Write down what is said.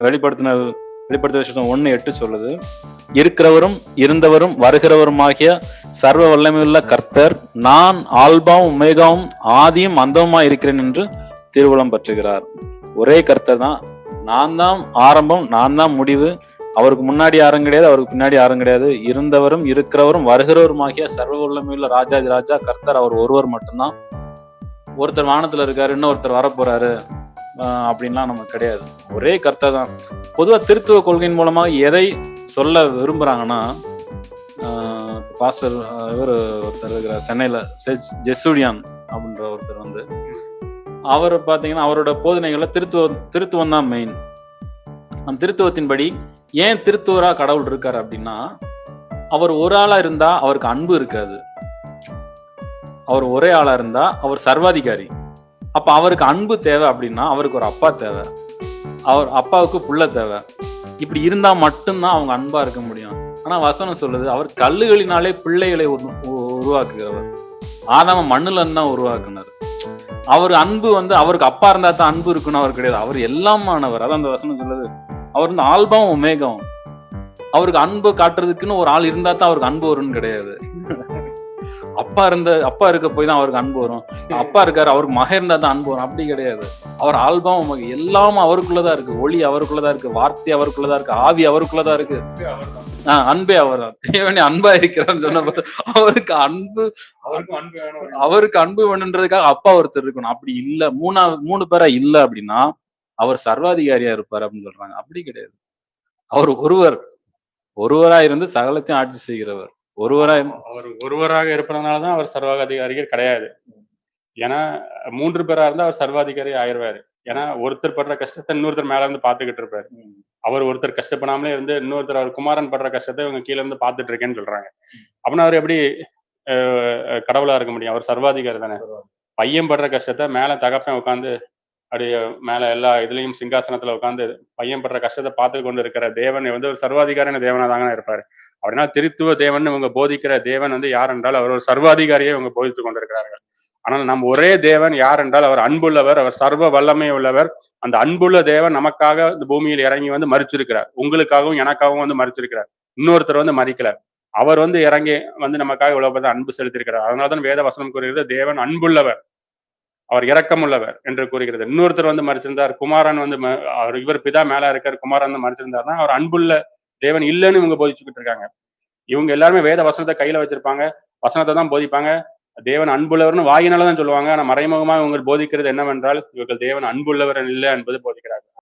வெளிப்படுத்தின வெளிப்படுத்தின விசேஷம் 1:8 சொல்லுது, இருக்கிறவரும் இருந்தவரும் வருகிறவருமாகிய சர்வ வல்லமையுள்ள கர்த்தர், நான் ஆல்பாவும் உமேகாவும் ஆதியும் அந்தமுமா இருக்கிறேன் என்று திருவுளம் பற்றுகிறார். ஒரே கர்த்தர் தான். நான் தான் ஆரம்பம், நான் தான் முடிவு. அவருக்கு முன்னாடி யாரும் கிடையாது, அவருக்கு பின்னாடி யாரும் கிடையாது. இருந்தவரும் இருக்கிறவரும் வருகிறவருமாகிய சர்வ வல்லமையுள்ள ராஜாதி ராஜா கர்த்தர், அவர் ஒருவர் மட்டும்தான். ஒருத்தர் வானத்துல இருக்காரு, இன்னொருத்தர் வரப்போறாரு அப்படின்லாம் நமக்கு கிடையாது. ஒரே கர்த்தர் தான். பொதுவா திருத்துவ கொள்கையின் மூலமா எதை சொல்ல விரும்புறாங்கன்னா, பாஸ்டர் இவர் ஒருத்தர் இருக்கிறார் சென்னையில, ஜெசுடியான் அப்படின்ற ஒருத்தர் வந்து, அவர் பாத்தீங்கன்னா அவரோட போதனைகள்ல திருத்துவம் தான் மெயின். அந்த திருத்துவத்தின்படி ஏன் திருத்துவரா கடவுள் இருக்காரு அப்படின்னா, அவர் ஒரு ஆளா இருந்தா அவருக்கு அன்பு இருக்காது. அவர் ஒரே ஆளா இருந்தா அவர் சர்வாதிகாரி. அப்ப அவருக்கு அன்பு தேவை அப்படின்னா அவருக்கு ஒரு அப்பா தேவை, அவர் அப்பாவுக்கு புள்ள தேவை. இப்படி இருந்தா மட்டும்தான் அவங்க அன்பா இருக்க முடியும். ஆனா வசனம் சொல்லுது, அவர் கல்லுகளினாலே பிள்ளைகளை உருவாக்குகிறவர். ஆதாம மண்ணுல இருந்து தான் உருவாக்குனார். அவர் அன்பு வந்து அவருக்கு அப்பா இருந்தா தான் அன்பு இருக்குன்னு அவர் கிடையாது. அவர் எல்லாமானவர். அதான் அந்த வசனம் சொல்லுது, அவர் வந்து ஆல்பாவும் உமேகாவும். அவருக்கு அன்பு காட்டுறதுக்குன்னு ஒரு ஆள் இருந்தா தான் அவருக்கு அன்பு வரும்னு கிடையாது. அப்பா இருக்க போய் தான் அவருக்கு அன்பு வரும். அப்பா இருக்காரு, அவருக்கு மகன் இருந்தா தான் அன்பு வரும். அப்படி கிடையாது. அவர் ஆல்பாவும் எல்லாமே அவருக்குள்ளதான் இருக்கு. ஒளி அவருக்குள்ளதான் இருக்கு, வார்த்தை அவருக்குள்ளதான் இருக்கு, ஆவி அவருக்குள்ளதான் இருக்கு. அன்பே அவர் தான். தேவனே அன்பா இருக்கிறான்னு சொன்ன அவருக்கு அன்பு வேணுன்றதுக்காக அப்பா ஒருத்தர் இருக்கணும். அப்படி இல்ல, மூணு பேரா இல்ல அப்படின்னா அவர் சர்வாதிகாரியா இருப்பாரு அப்படின்னு சொல்றாங்க. அப்படி கிடையாது. அவர் ஒருவரா இருந்து சகலத்தையும் ஆட்சி செய்கிறவர். அவர் ஒருவராக இருப்பதனாலதான் அவர் சர்வாதிகாரிகள் கிடையாது. ஏன்னா 3 பேரா இருந்தா அவர் சர்வாதிகாரி ஆயிடுவாரு. ஏன்னா ஒருத்தர் படுற கஷ்டத்தை இன்னொருத்தர் மேல இருந்து பாத்துக்கிட்டு இருப்பாரு. அவர் ஒருத்தர் கஷ்டப்படாமலே இருந்து இன்னொருத்தர், அவர் குமாரன் படுற கஷ்டத்தை இவங்க கீழே இருந்து பாத்துட்டு இருக்கேன்னு சொல்றாங்க. அப்படின்னா அவர் எப்படி கடவுளா இருக்க முடியும்? அவர் சர்வாதிகாரி தானே. பையன் படுற கஷ்டத்தை மேல தகப்பன் உட்காந்து அப்படியே மேல எல்லா இதுலயும் சிங்காசனத்துல உட்காந்து பையன் படுற கஷ்டத்தை பார்த்து கொண்டு இருக்கிற தேவன் வந்து ஒரு சர்வாதிகாரியான தேவனா தாங்க இருப்பாரு. அப்படின்னா திருத்துவ தேவன் இவங்க போதிக்கிற தேவன் வந்து யார் என்றால் அவர் ஒரு சர்வாதிகாரியை இவங்க போதித்துக் கொண்டிருக்கிறார்கள். ஆனால் நம் ஒரே தேவன் யார் என்றால் அவர் அன்புள்ளவர், அவர் சர்வ வல்லமை உள்ளவர். அந்த அன்புள்ள தேவன் நமக்காக இந்த பூமியில் இறங்கி வந்து மரிச்சிருக்கிறார். உங்களுக்காகவும் எனக்காகவும் வந்து மரிச்சிருக்கிறார். இன்னொருத்தர் வந்து மறிக்கல. அவர் வந்து இறங்கி வந்து நமக்காக இவ்வளவு அன்பு செலுத்திருக்கிறார். அதனால்தான் வேத வசனம் கூறுகிறது, தேவன் அன்புள்ளவர், அவர் இரக்கம் உள்ளவர் என்று கூறுகிறது. இன்னொருத்தர் வந்து மறைச்சிருந்தார், குமாரன் வந்து அவர் இவர் பிதா மேல இருக்கார், குமாரன் வந்து மறைச்சிருந்தாருன்னா அவர் அன்புள்ள தேவன் இல்லைன்னு இவங்க போதிச்சுக்கிட்டு இருக்காங்க. இவங்க எல்லாருமே வேத வசனத்தை கையில வச்சிருப்பாங்க, வசனத்தை தான் போதிப்பாங்க. தேவன் அன்புள்ளவர்னு வாயினாலதான் சொல்லுவாங்க. ஆனா மறைமுகமா இவங்க போதிக்கிறது என்னவென்றால் இவர்கள் தேவன் அன்புள்ளவர் இல்லை என்பது போதிக்கிறார்கள்.